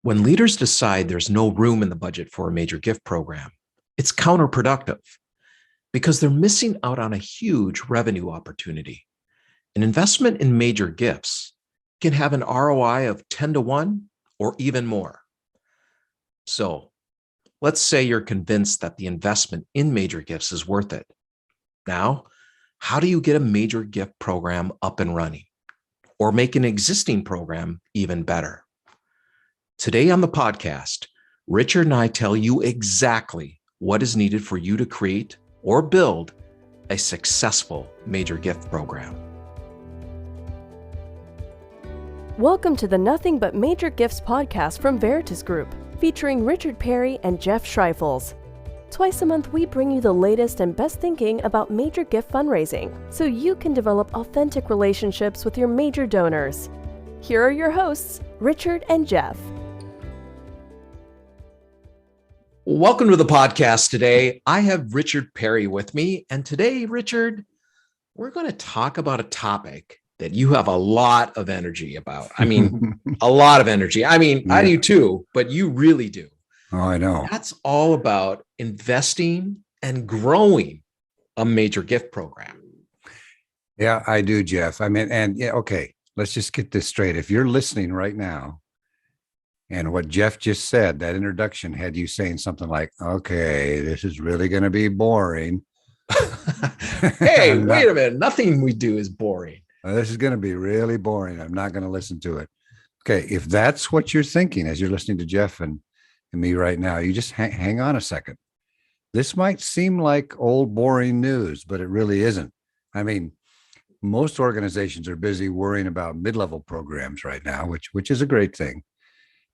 When leaders decide there's no room in the budget for a major gift program, it's counterproductive because they're missing out on a huge revenue opportunity. An investment in major gifts can have an ROI of 10 to 1 or even more. So let's say you're convinced that the investment in major gifts is worth it. Now, how do you get a major gift program up and running or make an existing program even better? Today on the podcast, Richard and I tell you exactly what is needed for you to create or build a successful major gift program. Welcome to the Nothing But Major Gifts podcast from Veritas Group, featuring Richard Perry and Jeff Schreifels. Twice a month, we bring you the latest and best thinking about major gift fundraising, so you can develop authentic relationships with your major donors. Here are your hosts, Richard and Jeff. Welcome to the podcast today. I have Richard Perry with me. And today, Richard, we're going to talk about a topic that you have a lot of energy about. I mean, a lot of energy. I mean, yeah. I do too, but you really do. Oh, I know. That's all about investing and growing a major gift program. Yeah, I do, Jeff. I mean, and yeah, okay, let's just get this straight. If you're listening right now, and what Jeff just said, that introduction had you saying something like, okay, this is really going to be boring. Hey, wait a minute. Nothing we do is boring. This is going to be really boring. I'm not going to listen to it. Okay, if that's what you're thinking as you're listening to Jeff and me right now, you just hang on a second. This might seem like old boring news, but it really isn't. I mean, most organizations are busy worrying about mid-level programs right now, which is a great thing.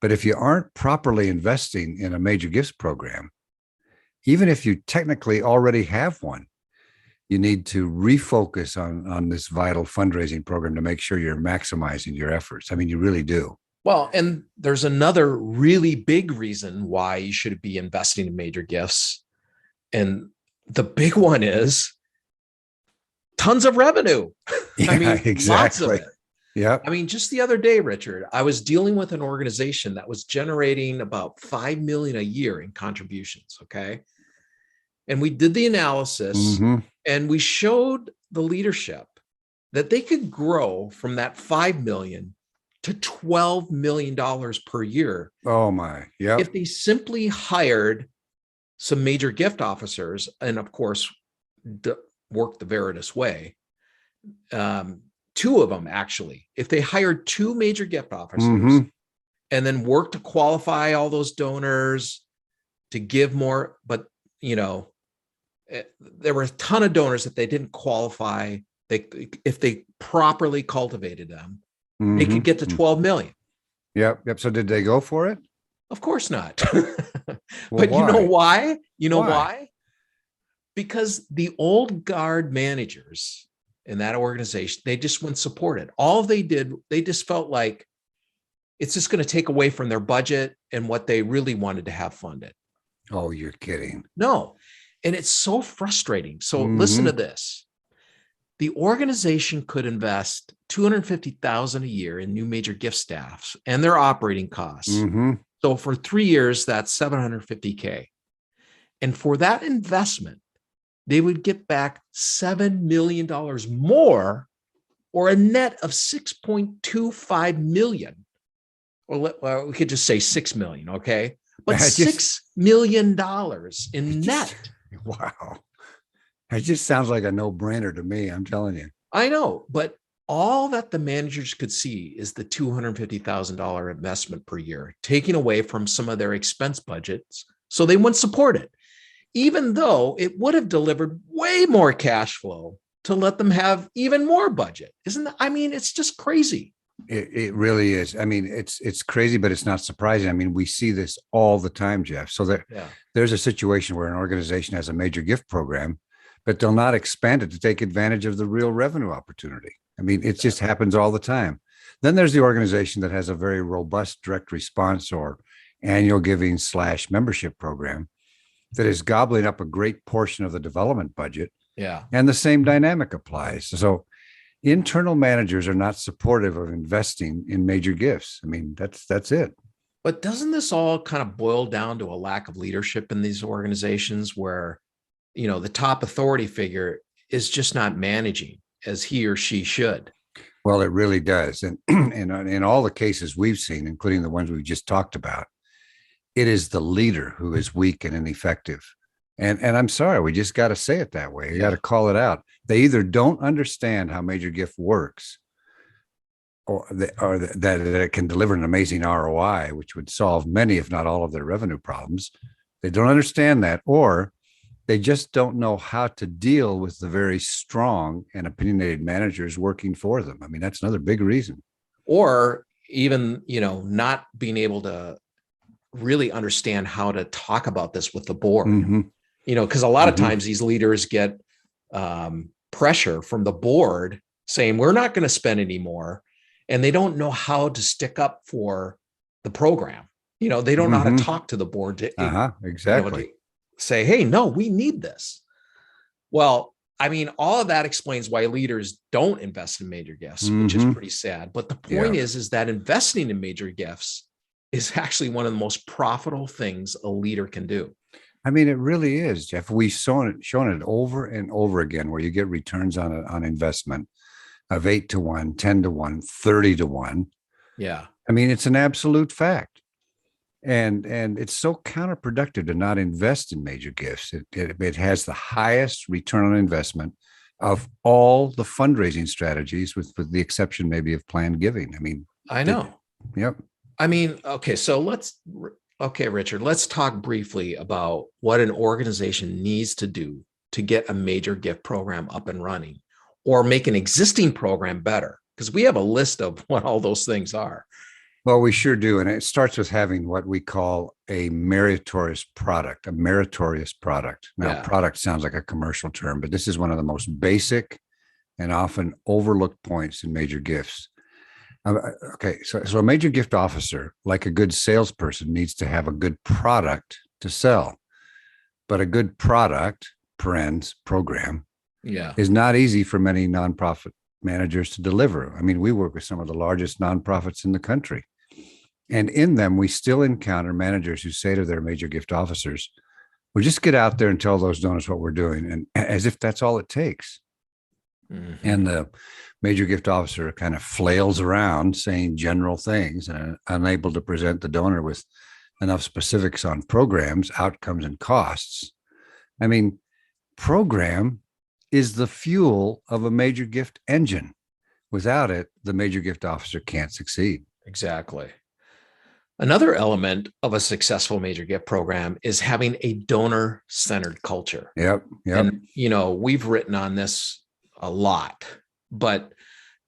But if you aren't properly investing in a major gifts program, even if you technically already have one, you need to refocus on this vital fundraising program to make sure you're maximizing your efforts. I mean, you really do. Well, and there's another really big reason why you should be investing in major gifts. And the big one is tons of revenue. Yeah, I mean, exactly. Lots of it. Yeah. I mean, just the other day, Richard, I was dealing with an organization that was generating about $5 million a year in contributions. Okay. And we did the analysis and we showed the leadership that they could grow from that 5 million to $12 million per year. Oh my. Yeah. If they simply hired some major gift officers and of course, worked the Veritas way. Two of them, actually, if they hired two major gift officers and then worked to qualify all those donors to give more, but there were a ton of donors that they didn't qualify. If they properly cultivated them, they could get to 12 million. Yep. So did they go for it? Of course not. But you know why? Why? Because the old guard managers in that organization, they just wouldn't support it. All they did, they just felt like it's just going to take away from their budget and what they really wanted to have funded. Oh, you're kidding. No. And it's so frustrating. So listen to this. The organization could invest $250,000 a year in new major gift staffs and their operating costs. So for 3 years, that's $750K. And for that investment, they would get back $7 million more, or a net of $6.25 million. Or we could just say $6 million, okay? But $6 million in net. Wow. It just sounds like a no-brainer to me, I'm telling you. I know, but all that the managers could see is the $250,000 investment per year, taking away from some of their expense budgets, so they wouldn't support it, even though it would have delivered way more cash flow to let them have even more budget. Isn't that, I mean, it's just crazy. It really is. I mean, it's crazy, but it's not surprising. I mean, we see this all the time, Jeff. So there's a situation where an organization has a major gift program, but they'll not expand it to take advantage of the real revenue opportunity. I mean, it just happens all the time. Then there's the organization that has a very robust direct response or annual giving / membership program that is gobbling up a great portion of the development budget. Yeah. And the same dynamic applies. So internal managers are not supportive of investing in major gifts. I mean, that's it. But doesn't this all kind of boil down to a lack of leadership in these organizations where, the top authority figure is just not managing as he or she should? Well, it really does. And in all the cases we've seen, including the ones we just talked about, it is the leader who is weak and ineffective. And I'm sorry, we just got to say it that way. You got to call it out. They either don't understand how Major Gift works, or that it can deliver an amazing ROI, which would solve many, if not all, of their revenue problems. They don't understand that, or they just don't know how to deal with the very strong and opinionated managers working for them. I mean, that's another big reason. Or even, not being able to really understand how to talk about this with the board, because a lot of times these leaders get pressure from the board saying, we're not going to spend any more. And they don't know how to stick up for the program. They don't know how to talk to the board to exactly say, hey, no, we need this. Well, I mean, all of that explains why leaders don't invest in major gifts, which is pretty sad. But the point is that investing in major gifts is actually one of the most profitable things a leader can do. I mean, it really is, Jeff. We've shown it over and over again, where you get returns on investment of 8-1, 10-1, 30-1. Yeah. I mean, it's an absolute fact. And it's so counterproductive to not invest in major gifts. It has the highest return on investment of all the fundraising strategies, with the exception maybe of planned giving. I mean, I know. Yep. I mean, okay, so Richard, let's talk briefly about what an organization needs to do to get a major gift program up and running, or make an existing program better, because we have a list of what all those things are. Well, we sure do. And it starts with having what we call a meritorious product. Now, product sounds like a commercial term, but this is one of the most basic and often overlooked points in major gifts. Okay, so a major gift officer, like a good salesperson, needs to have a good product to sell. But a good product, program, is not easy for many nonprofit managers to deliver. I mean, we work with some of the largest nonprofits in the country. And in them, we still encounter managers who say to their major gift officers, well, just get out there and tell those donors what we're doing, and as if that's all it takes. And the major gift officer kind of flails around saying general things and unable to present the donor with enough specifics on programs, outcomes, and costs. I mean, program is the fuel of a major gift engine. Without it, the major gift officer can't succeed. Exactly. Another element of a successful major gift program is having a donor-centered culture. Yep. And, we've written on this a lot, but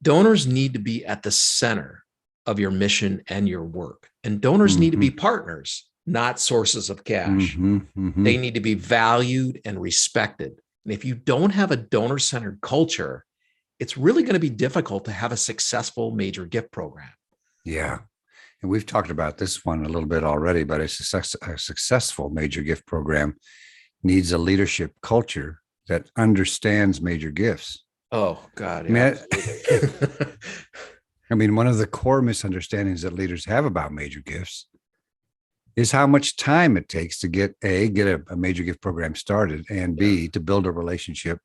donors need to be at the center of your mission and your work. And donors need to be partners, not sources of cash. They need to be valued and respected. And if you don't have a donor-centered culture, it's really going to be difficult to have a successful major gift program. Yeah. And we've talked about this one a little bit already, but a successful major gift program needs a leadership culture that understands major gifts. Oh, God. Yeah. I mean, one of the core misunderstandings that leaders have about major gifts is how much time it takes to get a major gift program started, and B, to build a relationship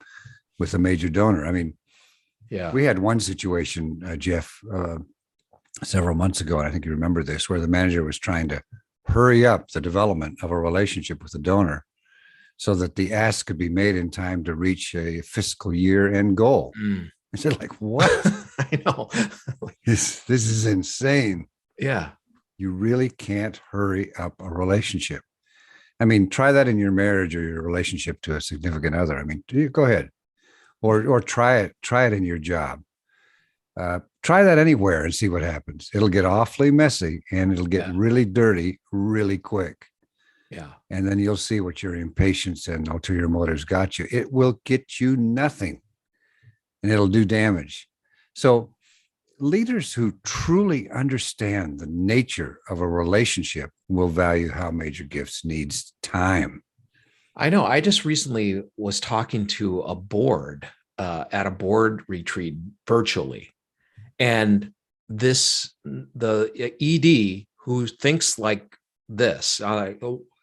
with a major donor. I mean, we had one situation, Jeff, several months ago, and I think you remember this, where the manager was trying to hurry up the development of a relationship with the donor so that the ask could be made in time to reach a fiscal year end goal. I said, like, what? I know. This is insane. Yeah. You really can't hurry up a relationship. I mean, try that in your marriage or your relationship to a significant other. I mean, go ahead. Or try it in your job. Try that anywhere and see what happens. It'll get awfully messy, and it'll get really dirty really quick. Yeah. And then you'll see what your impatience and ulterior motives got you. It will get you nothing, and it'll do damage. So leaders who truly understand the nature of a relationship will value how major gifts needs time. I know. I just recently was talking to a board at a board retreat virtually. And the ED who thinks like this,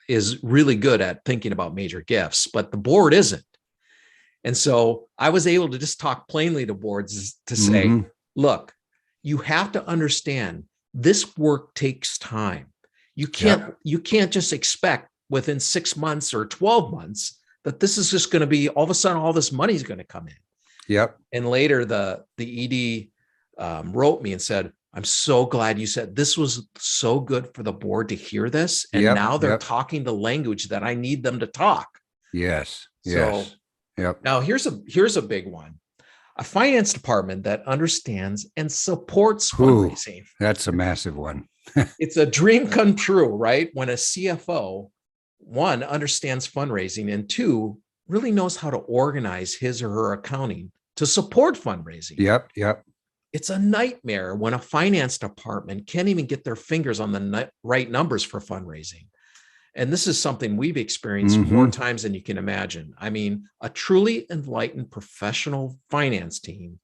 is really good at thinking about major gifts, but the board isn't. And so I was able to just talk plainly to boards to say, look, you have to understand this work takes time. You can't just expect within 6 months or 12 months that this is just going to be all of a sudden all this money is going to come in. Yep. And later the ED wrote me and said, I'm so glad you said this was so good for the board to hear this. And now they're talking the language that I need them to talk. Yes. So now here's a big one. A finance department that understands and supports fundraising. Ooh, that's a massive one. It's a dream come true, right? When a CFO, one, understands fundraising, and two, really knows how to organize his or her accounting to support fundraising. Yep. It's a nightmare when a finance department can't even get their fingers on the right numbers for fundraising. And this is something we've experienced more times than you can imagine. I mean, a truly enlightened professional finance team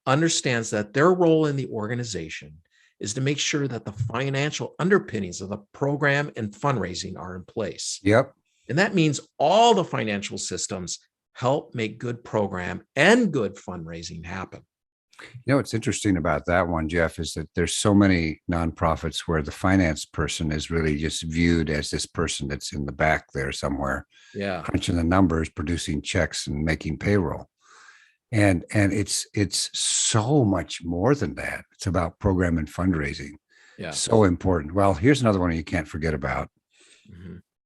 understands that their role in the organization is to make sure that the financial underpinnings of the program and fundraising are in place. Yep. And that means all the financial systems help make good program and good fundraising happen. You know, what's interesting about that one, Jeff, is that there's so many nonprofits where the finance person is really just viewed as this person that's in the back there somewhere, crunching the numbers, producing checks and making payroll. And it's so much more than that. It's about program and fundraising. Yeah. So important. Well, here's another one you can't forget about.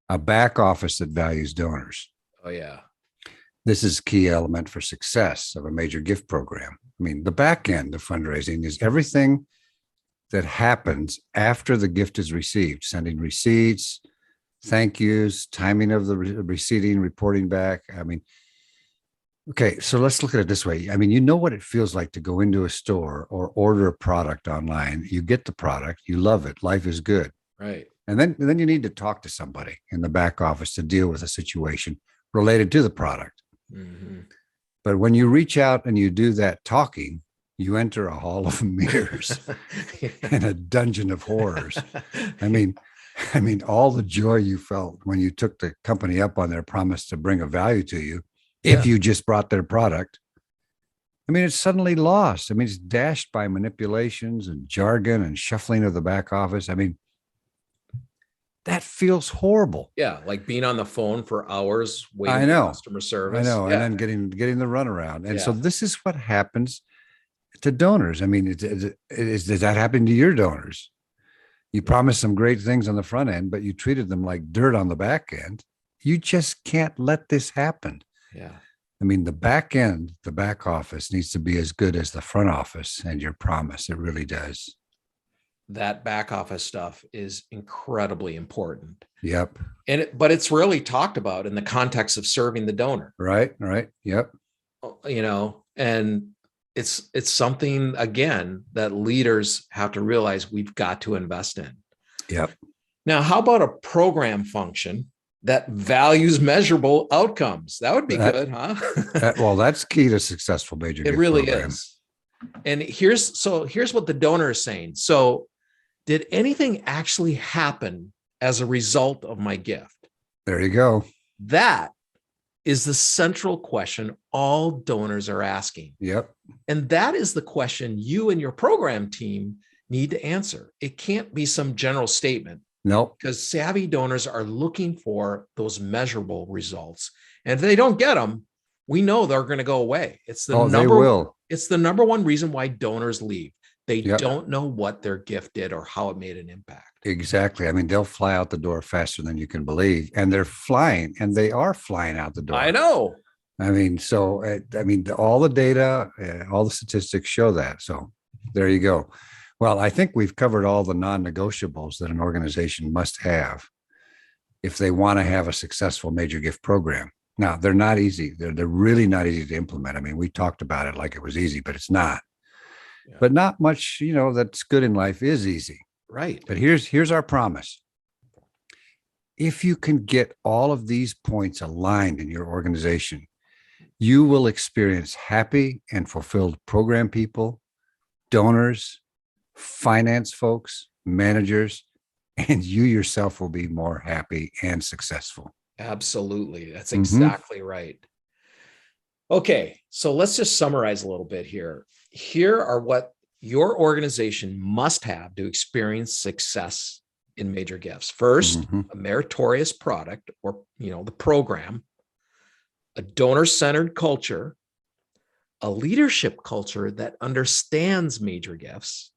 A back office that values donors. Oh, yeah. This is a key element for success of a major gift program. I mean, the back end of fundraising is everything that happens after the gift is received, sending receipts, thank yous, timing of the receiving, reporting back. I mean, okay, so let's look at it this way. I mean, you know what it feels like to go into a store or order a product online. You get the product, you love it, life is good. Right. And then you need to talk to somebody in the back office to deal with a situation related to the product. But when you reach out and you do that talking, you enter a hall of mirrors and a dungeon of horrors. I mean, all the joy you felt when you took the company up on their promise to bring a value to you, if you just brought their product, I mean, it's suddenly lost. I mean, it's dashed by manipulations and jargon and shuffling of the back office. I mean, that feels horrible. Yeah, like being on the phone for hours waiting for customer service. I know, and then getting the runaround. And so this is what happens to donors. I mean, does that happen to your donors? You promised some great things on the front end, but you treated them like dirt on the back end. You just can't let this happen. Yeah. I mean, the back end, the back office needs to be as good as the front office and your promise. It really does. That back office stuff is incredibly important. Yep. But it's rarely talked about in the context of serving the donor. Right. Yep. You know, and it's something, again, that leaders have to realize we've got to invest in. Yep. Now, how about a program function that values measurable outcomes? That would be good, huh? Well, that's key to successful major gift really program. is. And here's what the donor is saying. So, did anything actually happen as a result of my gift? There you go. That is the central question all donors are asking. Yep. And that is the question you and your program team need to answer. It can't be some general statement. Nope. Because savvy donors are looking for those measurable results. And if they don't get them, we know they're going to go away. It's the number one reason why donors leave. They don't know what their gift did or how it made an impact. Exactly. I mean, they'll fly out the door faster than you can believe. And they're flying, and they are flying out the door. I know. I mean, all the data, all the statistics show that. So there you go. Well, I think we've covered all the non-negotiables that an organization must have if they want to have a successful major gift program. Now, they're not easy. They're really not easy to implement. I mean, we talked about it like it was easy, but it's not. Yeah. But not much, that's good in life is easy. Right. But here's our promise. If you can get all of these points aligned in your organization, you will experience happy and fulfilled program people, donors, finance folks, managers, and you yourself will be more happy and successful. Absolutely. That's Mhm. exactly right. Okay, so let's just summarize a little bit here. Here are what your organization must have to experience success in major gifts. First, Mhm. a meritorious product, or the program, a donor-centered culture, a leadership culture that understands major gifts,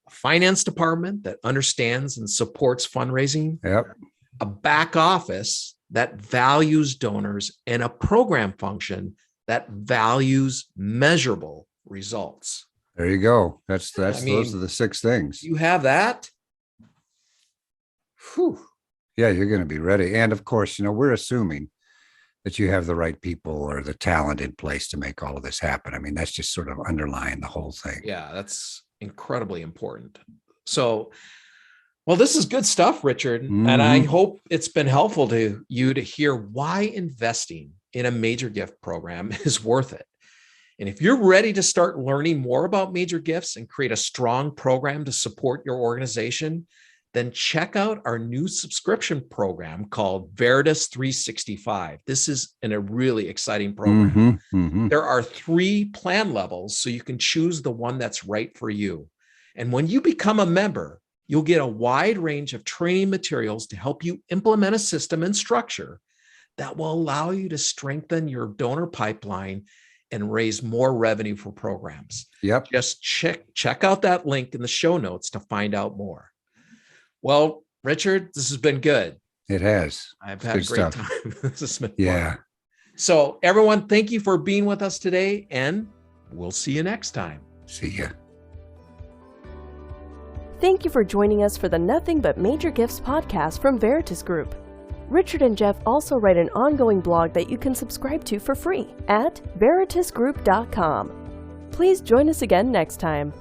a finance department that understands and supports fundraising, Yep. a back office that values donors, and a program function that values measurable results. There you go. Those I are mean, the 6 things. you have that. Whew. Yeah, you're going to be ready. And of course, we're assuming that you have the right people or the talent in place to make all of this happen. I mean, that's just sort of underlying the whole thing. Yeah, that's incredibly important. So, well, this is good stuff, Richard. And I Mhm. hope it's been helpful to you to hear why investing in a major gift program is worth it. And if you're ready to start learning more about major gifts and create a strong program to support your organization, then check out our new subscription program called Veritas 365. This is a really exciting program. Mhm. Mhm. There are 3 plan levels, so you can choose the one that's right for you. And when you become a member, you'll get a wide range of training materials to help you implement a system and structure that will allow you to strengthen your donor pipeline and raise more revenue for programs. Yep. Just check out that link in the show notes to find out more. Well, Richard, this has been good. It has. I've It's had a good great stuff. time. This has been Yeah. fun. So everyone, thank you for being with us today, and we'll see you next time. See ya. Thank you for joining us for the Nothing But Major Gifts podcast from Veritas Group. Richard and Jeff also write an ongoing blog that you can subscribe to for free at veritasgroup.com. Please join us again next time.